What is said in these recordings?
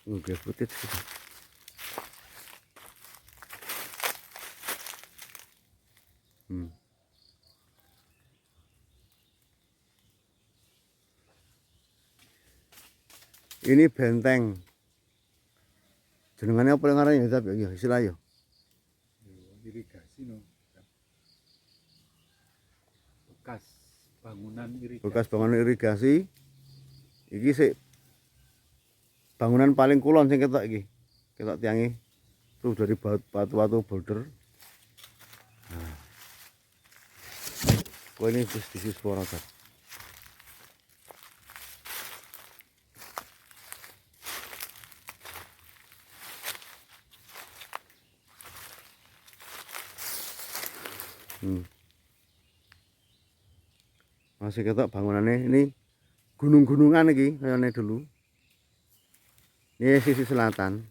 Oke, footage gitu. Ini benteng. Jenengannya apa yang ngaranya ya, tapi ya istilah yo. Irigasi no. Bekas bangunan irigasi. Bekas bangunan irigasi. Iki sih bangunan paling kulon sing ketok iki. Ketok tiange. Terus dari batu-batu boulder. Nah. Kok ini bisnis suara kan. Masih ketok bangunannya ini gunung-gunungan iki kayaknya dulu. Ini sisi selatan.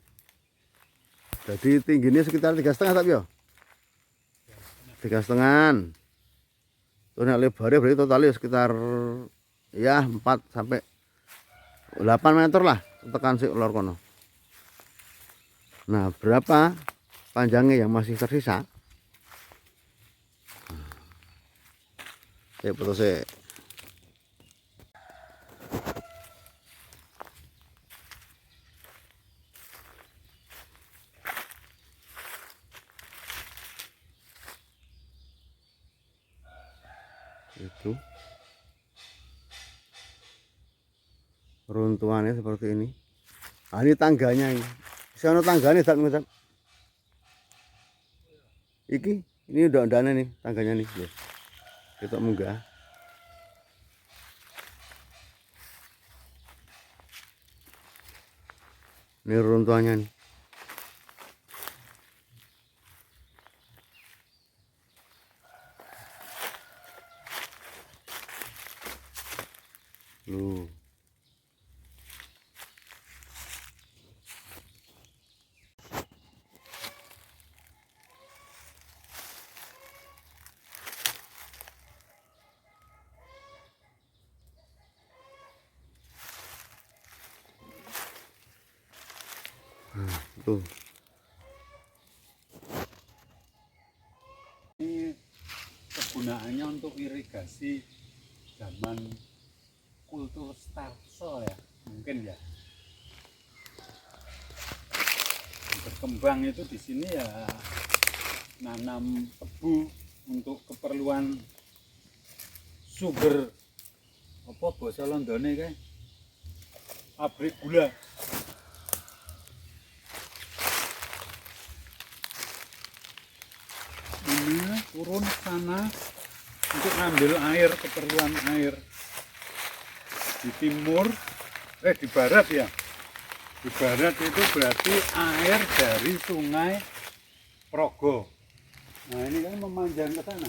Jadi tingginya sekitar 3,5 tapi ya. 3,5. Terus lebarnya berarti totalnya sekitar ya 4 sampai 8 meter lah tekan si lor kono. Nah, berapa panjangnya yang masih tersisa? Saya foto saya. Itu runtuhannya seperti ini. Nah, ini tangganya ini. Sana tangganya tak. Ini udah ndane nih tangganya nih. Yes. Kita munggah. Ini runtuhannya nih. Loh. Tuh. Ini kegunaannya untuk irigasi zaman kultur Starso ya, mungkin ya. Berkembang itu di sini ya nanam tebu untuk keperluan sugar apa bahasa Londone kae pabrik gula. Ini turun sana untuk ngambil air, keperluan air di timur, di barat ya. Di barat itu berarti air dari sungai Progo. Nah ini kan memanjang ke sana,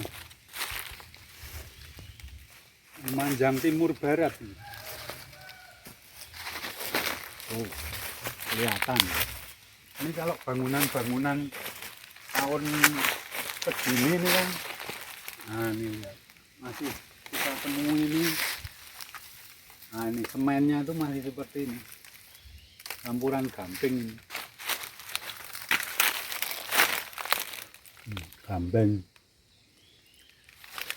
memanjang timur barat. Oh, kelihatan. Ini kalau bangunan-bangunan tahun segini ini kan, nah ini masih kita temui ini. Nah ini semennya itu masih seperti ini, campuran gamping ini. Gamping,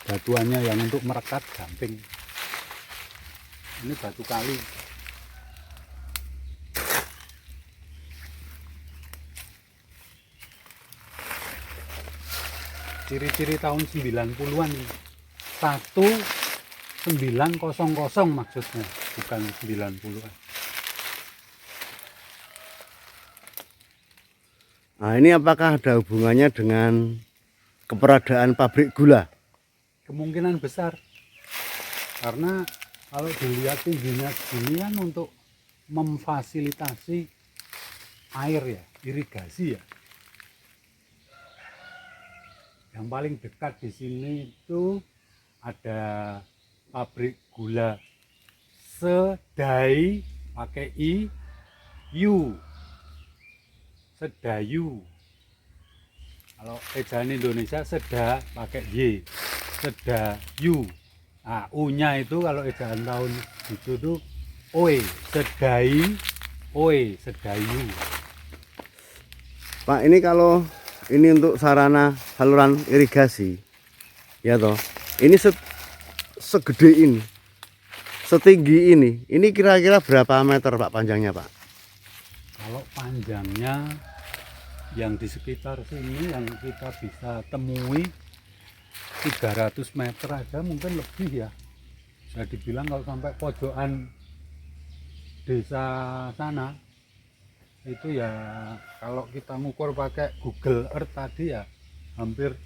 batuannya yang untuk merekat gamping. Ini batu kali. Ciri-ciri tahun 90-an ini. 1900 maksudnya, bukan 90-an. Nah, ini apakah ada hubungannya dengan keberadaan pabrik gula? Kemungkinan besar. Karena kalau dilihat tingginya segini kan untuk memfasilitasi air ya, irigasi ya. Yang paling dekat di sini itu ada pabrik gula Sedai pakai I, U, Sedayu. Kalau ejaan Indonesia Seda pakai Y, Sedayu. Nah, U-nya itu kalau ejaan tahun itu tuh OE, Sedai Oi, sedayu. Pak, ini kalau ini untuk sarana saluran irigasi, ya toh. Ini segede ini, setinggi ini kira-kira berapa meter Pak panjangnya Pak? Kalau panjangnya yang di sekitar sini yang kita bisa temui 300 meter aja mungkin lebih ya. Bisa dibilang kalau sampai pojokan desa sana itu ya, kalau kita ngukur pakai Google Earth tadi ya hampir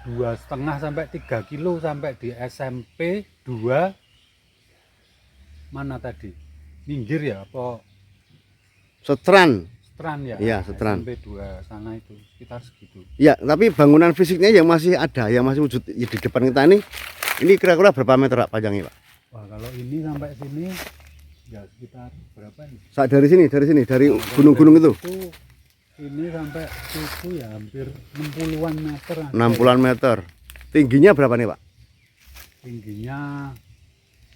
2,5 sampai 3 kilo sampai di SMP 2 mana tadi? Minggir ya apa Setran. Setran ya? Iya, Setran. SMP 2 sana itu sekitar segitu. Ya, tapi bangunan fisiknya yang masih ada, yang masih wujud ya, di depan kita ini kira-kira berapa meter Pak panjangnya Pak? Wah, kalau ini sampai sini ya sekitar berapa ini? Dari sini, dari gunung-gunung itu. Ini sampai situ ya hampir 60-an meter. 60-an meter. Tingginya berapa nih Pak? Tingginya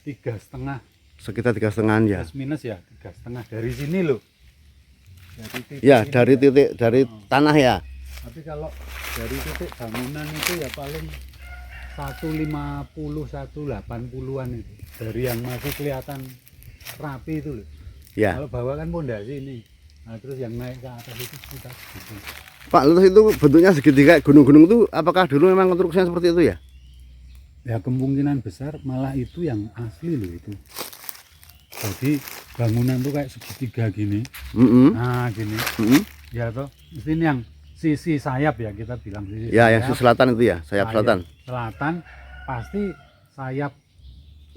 3,5. Sekitar 3,5 ya. Plus minus ya 3,5 dari sini loh. Dari titik Ya, ini dari titik dari tanah ya. Tapi kalau dari titik bangunan itu ya paling 150 180-an itu. Dari yang masih kelihatan rapi itu loh. Ya. Kalau bawah kan pondasi ini. Nah, terus yang naik ke atas itu sekitar gitu. Pak, terus itu bentuknya segitiga gunung-gunung itu apakah dulu memang konstruksinya seperti itu ya? Ya kemungkinan besar malah itu yang asli loh itu. Jadi bangunan tuh kayak segitiga gini. Nah, gini. Ya toh, ini yang sisi sayap ya kita bilang sisi Ya, sayap. yang sisi selatan itu ya, sayap selatan. Selatan pasti sayap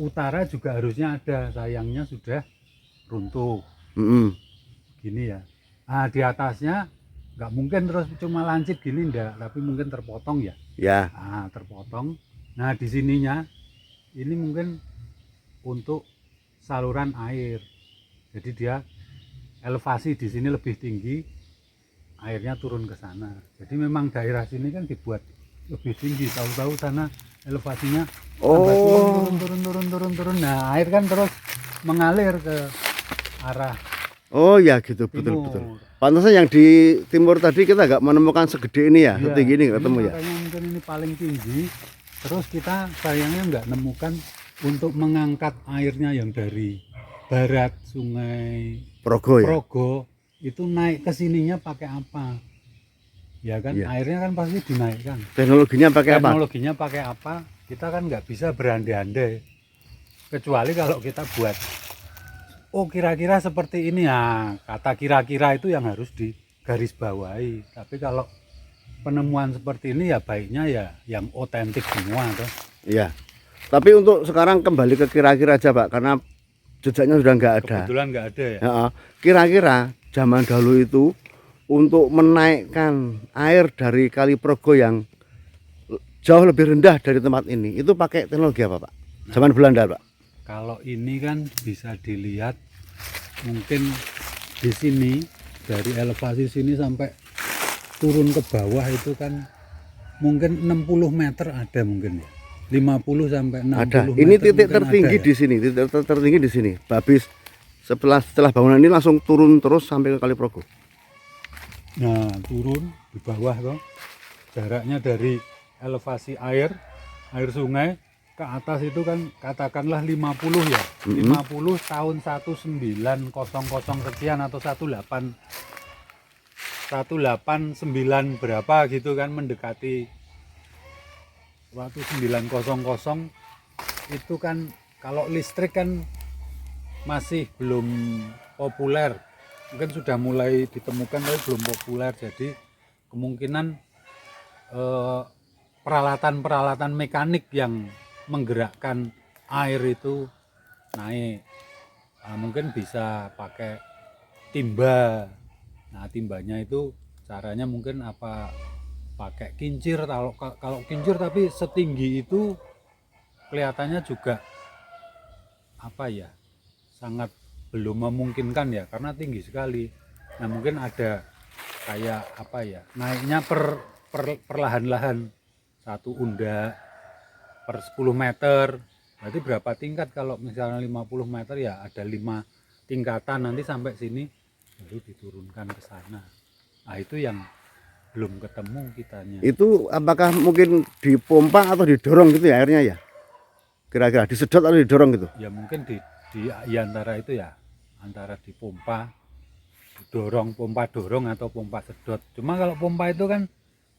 utara juga harusnya ada, sayangnya sudah runtuh. Gini ya. Nah, di atasnya nggak mungkin terus cuma lancip gini ndak, tapi mungkin terpotong ya. Ya. Nah, terpotong. Nah, di sininya ini mungkin untuk saluran air. Jadi dia elevasi di sini lebih tinggi, airnya turun ke sana. Jadi memang daerah sini kan dibuat lebih tinggi. Tahu-tahu sana elevasinya turun. Nah, air kan terus mengalir ke arah Oh ya gitu, betul. Pantasnya yang di timur tadi kita nggak menemukan segede ini ya, setinggi ini nggak ketemu ya. Makanya mungkin ini paling tinggi. Terus kita sayangnya nggak nemukan untuk mengangkat airnya yang dari barat Sungai Progo ya. Progo itu naik ke sininya pakai apa? Ya kan, Iya. airnya kan pasti dinaikkan. Teknologinya pakai apa? Teknologinya pakai apa? Kita kan nggak bisa berandai-andai. Kecuali kalau kita buat, oh kira-kira seperti ini ya, kata kira-kira itu yang harus digarisbawahi. Tapi kalau penemuan seperti ini ya baiknya ya yang otentik semua tuh. Iya. Tapi untuk sekarang kembali ke kira-kira aja Pak, karena jejaknya sudah nggak ada. Kebetulan nggak ada ya. Ya, kira-kira zaman dahulu itu untuk menaikkan air dari Kali Progo yang jauh lebih rendah dari tempat ini, itu pakai teknologi apa Pak? Zaman Belanda Pak? Kalau ini kan bisa dilihat mungkin di sini dari elevasi sini sampai turun ke bawah itu kan mungkin 60 meter ada mungkin ya. 50 sampai 60 Ada. meter. Ini titik tertinggi ada, di sini, titik tertinggi di sini. Habis setelah bangunan ini langsung turun terus sampai ke Kali Progo. Nah, turun di bawah toh. Jaraknya dari elevasi air sungai ke atas itu kan katakanlah 50 ya. 50 tahun 1900 sekian atau 1889 berapa gitu kan, mendekati waktu 900 itu kan kalau listrik kan masih belum populer, mungkin sudah mulai ditemukan tapi belum populer. Jadi kemungkinan peralatan mekanik yang menggerakkan air itu naik. Nah, mungkin bisa pakai timba. Nah, timbanya itu caranya mungkin apa, pakai kincir. Kalau kincir tapi setinggi itu kelihatannya juga apa ya, sangat belum memungkinkan ya, karena tinggi sekali. Nah, mungkin ada kayak apa ya, naiknya perlahan-lahan, satu undak per 10 meter. Berarti berapa tingkat? Kalau misalnya 50 meter ya ada 5 tingkatan, nanti sampai sini baru diturunkan ke sana. Nah itu yang belum ketemu kitanya. Itu apakah mungkin dipompa atau didorong gitu ya airnya ya? Kira-kira disedot atau didorong gitu? Ya mungkin di antara itu ya, antara dipompa, dorong, pompa dorong atau pompa sedot. Cuma kalau pompa itu kan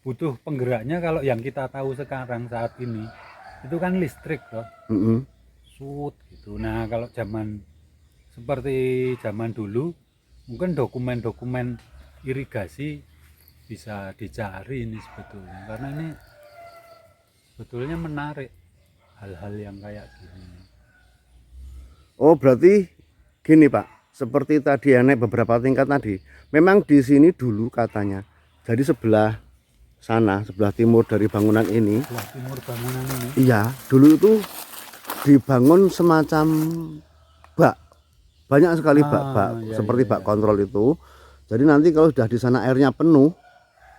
butuh penggeraknya, kalau yang kita tahu sekarang saat ini itu kan listrik toh. Mm-mm. Sut gitu. Nah kalau zaman seperti zaman dulu mungkin dokumen-dokumen irigasi bisa dicari ini sebetulnya, karena ini sebetulnya menarik hal-hal yang kayak gini. Oh berarti gini Pak, seperti tadi ya naik beberapa tingkat tadi, memang di sini dulu katanya, jadi sebelah sana, sebelah timur dari bangunan ini, Sebelah timur bangunan ini iya dulu itu dibangun semacam bak, banyak sekali bak-bak iya, seperti iya, bak iya. kontrol itu. Jadi nanti kalau sudah di sana airnya penuh,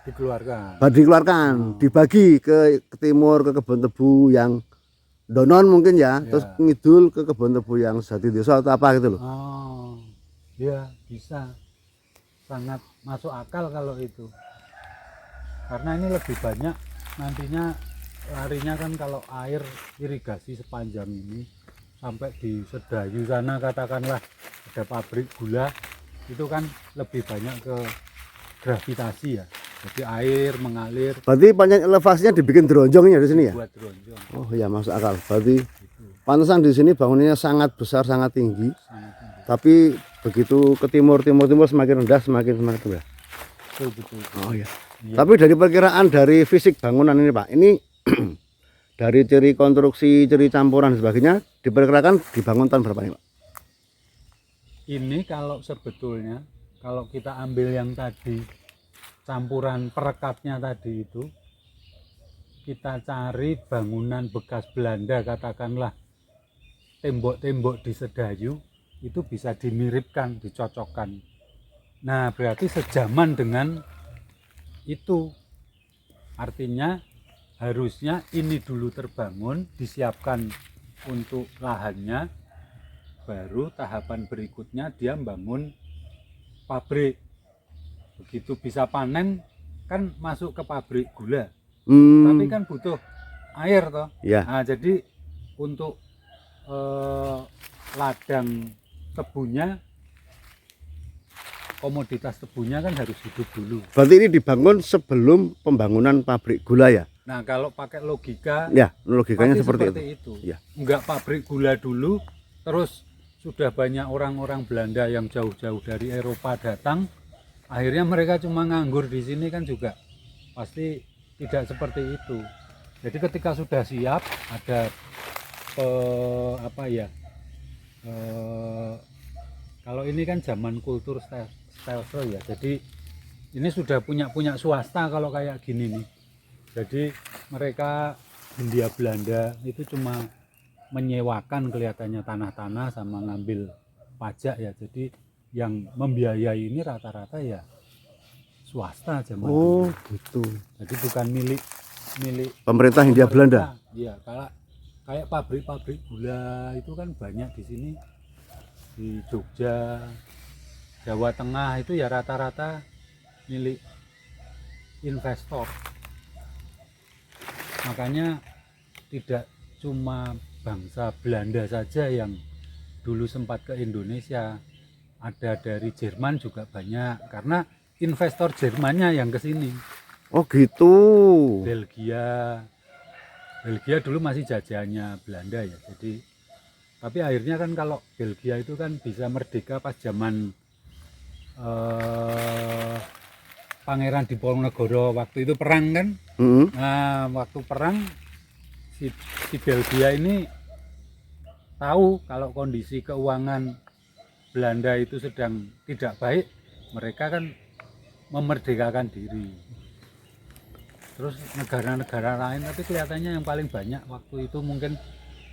Dikeluarkan. dikeluarkan, dibagi ke timur ke kebun tebu yang Donon mungkin ya, Ya. terus ngidul ke kebun tebu yang Jati Desa atau apa gitu loh. Oh ya bisa, sangat masuk akal kalau itu, karena ini lebih banyak nantinya larinya kan kalau air irigasi sepanjang ini sampai di Sedayu sana, katakanlah ada pabrik gula, itu kan lebih banyak ke gravitasi ya, jadi air mengalir Berarti panjang elevasinya dibikin dronjongnya di sini ya? buat ronjong. Oh ya masuk akal. Berarti pantesan di sini bangunannya sangat besar, sangat tinggi. Sangat tinggi. Tapi begitu ke timur semakin rendah, semakin rendah. Betul. Oh ya. Iya. Tapi dari perkiraan dari fisik bangunan ini Pak, ini dari ciri konstruksi, ciri campuran dan sebagainya, diperkirakan dibangun tahun berapa nih Pak? Ini kalau sebetulnya kalau kita ambil yang tadi campuran perekatnya tadi itu, kita cari bangunan bekas Belanda, katakanlah tembok-tembok di Sedayu, itu bisa dimiripkan, dicocokkan. Nah berarti sejaman dengan itu, artinya harusnya ini dulu terbangun, disiapkan untuk lahannya, baru tahapan berikutnya dia bangun pabrik. Begitu bisa panen kan masuk ke pabrik gula, tapi kan butuh air toh. Ya. Nah jadi untuk ladang tebunya, komoditas tebunya kan harus hidup dulu. Berarti ini dibangun sebelum pembangunan pabrik gula ya? Nah kalau pakai logika, Ya, logikanya pasti seperti itu. itu. Ya. Enggak pabrik gula dulu, terus sudah banyak orang-orang Belanda yang jauh-jauh dari Eropa datang, akhirnya mereka cuma nganggur di sini kan juga pasti tidak seperti itu. Jadi ketika sudah siap, ada kalau ini kan zaman kultur stelsel ya, jadi ini sudah punya swasta kalau kayak gini nih. Jadi mereka Hindia Belanda itu cuma menyewakan kelihatannya tanah-tanah sama ngambil pajak ya, jadi yang membiayai ini rata-rata ya swasta zaman Oh dulu. gitu. Jadi bukan milik Pemerintah Hindia Belanda. Iya, kayak pabrik-pabrik gula itu kan banyak di sini, di Jogja, Jawa Tengah, itu ya rata-rata milik investor. Makanya tidak cuma bangsa Belanda saja yang dulu sempat ke Indonesia, ada dari Jerman juga banyak, karena investor Jermannya yang ke sini. Oh gitu. Belgia dulu masih jajahannya Belanda ya, jadi tapi akhirnya kan kalau Belgia itu kan bisa merdeka pas zaman Pangeran Diponegoro waktu itu perang kan. Nah waktu perang si Belgia ini tahu kalau kondisi keuangan Belanda itu sedang tidak baik, mereka kan memerdekakan diri. Terus negara-negara lain, tapi kelihatannya yang paling banyak waktu itu mungkin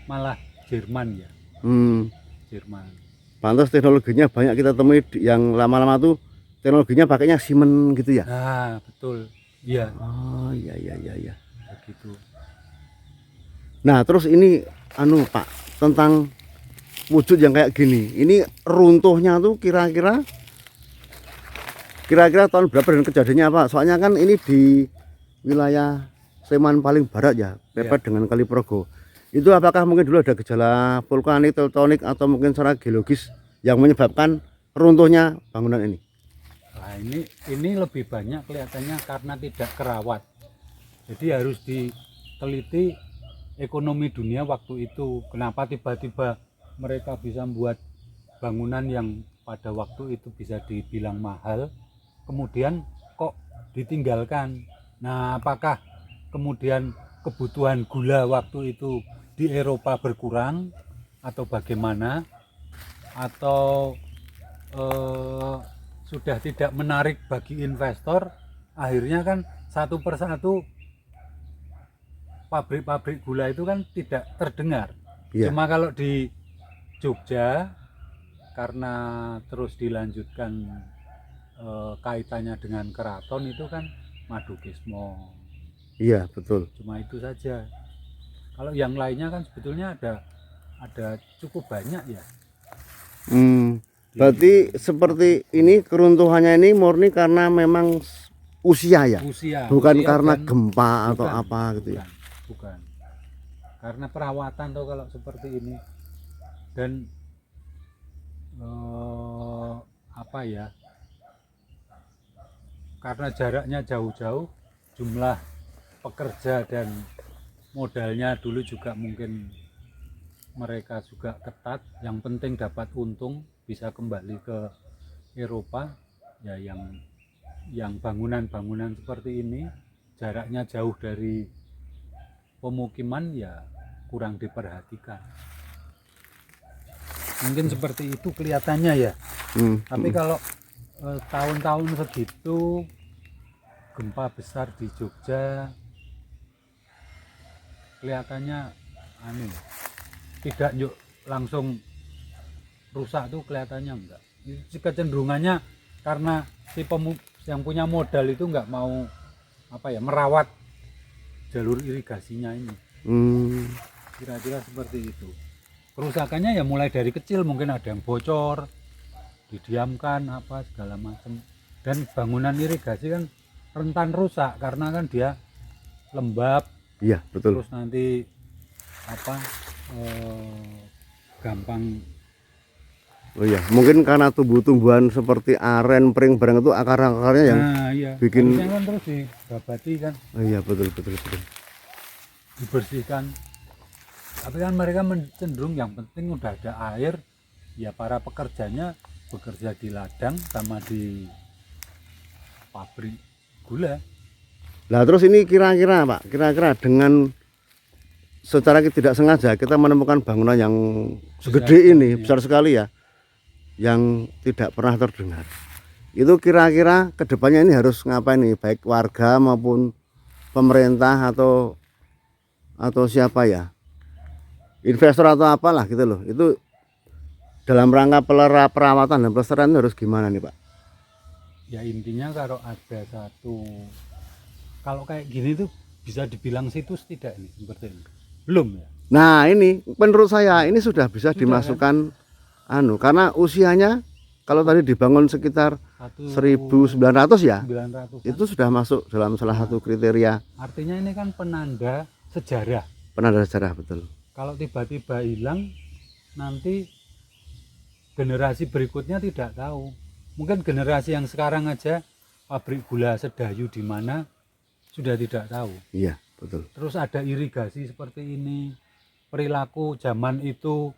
malah Jerman ya. Jerman. Pantas teknologinya banyak kita temui yang lama-lama tuh teknologinya pakainya simen gitu ya. Nah betul, iya. Oh iya. Begitu. Nah terus ini Pak, tentang wujud yang kayak gini. Ini runtuhnya tuh kira-kira tahun berapa dan kejadiannya apa? Soalnya kan ini di wilayah Sleman paling barat ya, mepet dengan Kali Progo. Itu apakah mungkin dulu ada gejala vulkanik, tektonik atau mungkin secara geologis yang menyebabkan runtuhnya bangunan ini? Nah, ini lebih banyak kelihatannya karena tidak kerawat. Jadi harus diteliti ekonomi dunia waktu itu. Kenapa tiba-tiba mereka bisa membuat bangunan yang pada waktu itu bisa dibilang mahal, kemudian kok ditinggalkan. Nah, apakah kemudian kebutuhan gula waktu itu di Eropa berkurang atau bagaimana, atau sudah tidak menarik bagi investor, akhirnya kan satu persatu pabrik-pabrik gula itu kan tidak terdengar. Cuma kalau di Jogja karena terus dilanjutkan kaitannya dengan keraton itu kan Madukismo. Iya, betul. Cuma itu saja. Kalau yang lainnya kan sebetulnya ada cukup banyak ya. Berarti seperti ini keruntuhannya ini murni karena memang usia ya? Bukan usia karena dan gempa atau apa gitu ya? Bukan. Karena perawatan tuh kalau seperti ini. Dan apa ya? Karena jaraknya jauh-jauh, jumlah pekerja dan modalnya dulu juga mungkin mereka juga ketat. Yang penting dapat untung, bisa kembali ke Eropa. Ya yang bangunan-bangunan seperti ini jaraknya jauh dari pemukiman ya kurang diperhatikan. Mungkin seperti itu kelihatannya ya. Tapi kalau tahun-tahun segitu gempa besar di Jogja kelihatannya tidak yuk langsung rusak tuh kelihatannya enggak. Kecenderungannya karena si yang punya modal itu enggak mau merawat jalur irigasinya ini. Kira-kira seperti itu. Kerusakannya ya mulai dari kecil, mungkin ada yang bocor, didiamkan segala macam. Dan bangunan irigasi kan rentan rusak karena kan dia lembab. Iya, betul. Terus nanti gampang. Oh iya, mungkin karena tumbuh-tumbuhan seperti aren, pring, barang itu akar-akarnya yang bikin. Harusnya kan terus dibabati kan. Oh iya, betul. Dibersihkan. Tapi kan mereka cenderung yang penting udah ada air, ya para pekerjanya bekerja di ladang sama di pabrik gula. Nah terus ini kira-kira Pak, dengan secara tidak sengaja kita menemukan bangunan yang segede ini, besar sekali ya, yang tidak pernah terdengar. Itu kira-kira kedepannya ini harus ngapain nih, baik warga maupun pemerintah atau siapa ya, investor atau apalah gitu loh. Itu dalam rangka perawatan dan pelestarian itu harus gimana nih Pak? Ya intinya kalau kayak gini tuh bisa dibilang situs tidak nih seperti ini? Belum ya? Nah ini menurut saya ini sudah bisa dimasukkan kan? Karena usianya kalau tadi dibangun sekitar 1900 ya, 900 itu sudah masuk dalam salah satu kriteria. Artinya ini kan penanda sejarah. Penanda sejarah, betul. Kalau tiba-tiba hilang, nanti generasi berikutnya tidak tahu. Mungkin generasi yang sekarang aja pabrik gula Sedayu di mana sudah tidak tahu. Iya, betul. Terus ada irigasi seperti ini, perilaku zaman itu,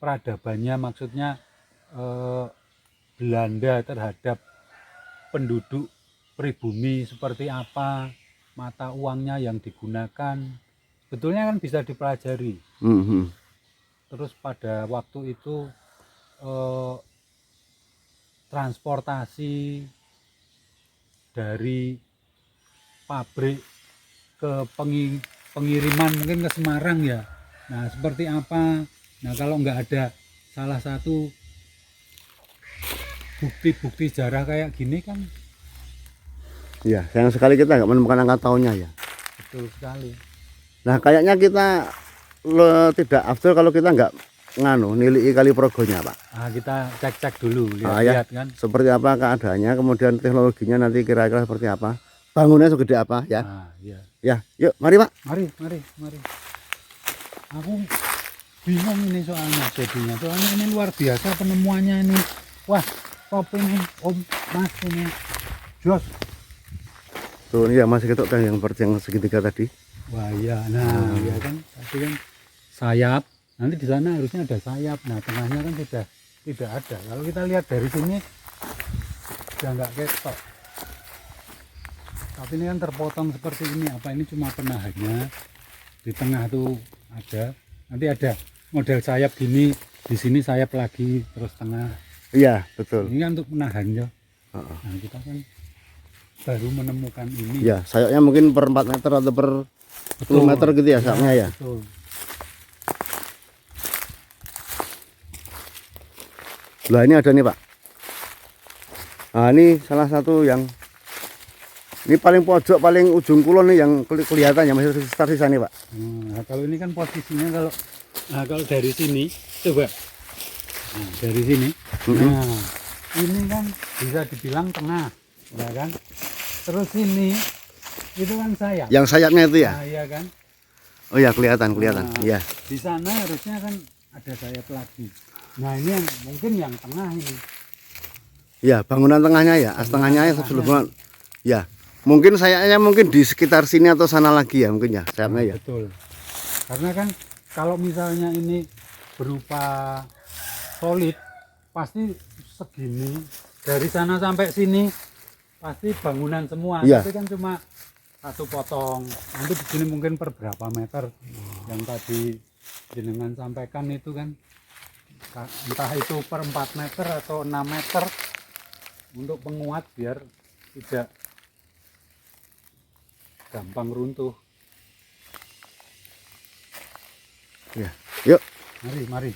peradabannya maksudnya Belanda terhadap penduduk pribumi seperti apa, mata uangnya yang digunakan, sebetulnya kan bisa dipelajari. Terus pada waktu itu transportasi dari pabrik ke pengiriman mungkin ke Semarang ya. Nah seperti apa? Nah kalau nggak ada salah satu bukti-bukti sejarah kayak gini kan. Ya sayang sekali kita nggak menemukan angka tahunnya ya. Betul sekali. Nah kayaknya kita tidak afdol kalau kita nggak nganu nilai kali Progonya Pak. Kita cek-cek dulu, Ah, ya. lihat-lihat kan. Seperti apa keadaannya, kemudian teknologinya nanti kira-kira seperti apa, bangunnya segede apa ya. Iya. Ya, yuk mari Pak. Mari. Aku bingung ini soalnya jadinya. Soalnya ini luar biasa penemuannya ini. Wah, top ini Om Mas ini. Jos. Tuh ya masih ketok kan yang seperti yang segitiga tadi. Wah iya, nah ya kan tadi kan sayap. Nanti di sana harusnya ada sayap. Nah tengahnya kan sudah tidak ada. Kalau kita lihat dari sini sudah nggak ketok. Tapi ini kan terpotong seperti ini. Apa ini cuma penahannya? Di tengah tuh ada. Nanti ada model sayap gini. Di sini sayap lagi terus tengah. Iya betul. Ini kan untuk menahan ya. Heeh. Nah kita kan baru menemukan ini. Ya sayapnya mungkin per 4 meter atau per 10 meter gitu ya sayapnya ya. Betul. Lah ini ada nih Pak. Nah ini salah satu yang ini paling pojok paling ujung kulon nih yang kelihatan ya masih tersisa nih Pak. Nah, kalau ini kan posisinya kalau dari sini coba. Nah, dari sini. Nah, ini kan bisa dibilang tengah, ya kan? Terus ini itu kan sayap. Yang sayapnya itu ya? Nah, iya kan? Oh ya kelihatan. Nah, Iya. Di sana harusnya kan ada sayap lagi. Nah, ini yang mungkin yang tengah ini. Ya bangunan tengahnya ya, tengahnya ya sebelum ya. Mungkin sayapnya mungkin di sekitar sini atau sana lagi ya mungkin ya sayapnya ya. Betul. Karena kan kalau misalnya ini berupa solid pasti segini dari sana sampai sini pasti bangunan semua. Iya. Tapi kan cuma satu potong. Nanti di sini mungkin per berapa meter yang tadi jenengan sampaikan itu kan entah itu per 4 meter atau 6 meter untuk penguat biar tidak gampang runtuh. Ya. Yuk. Mari.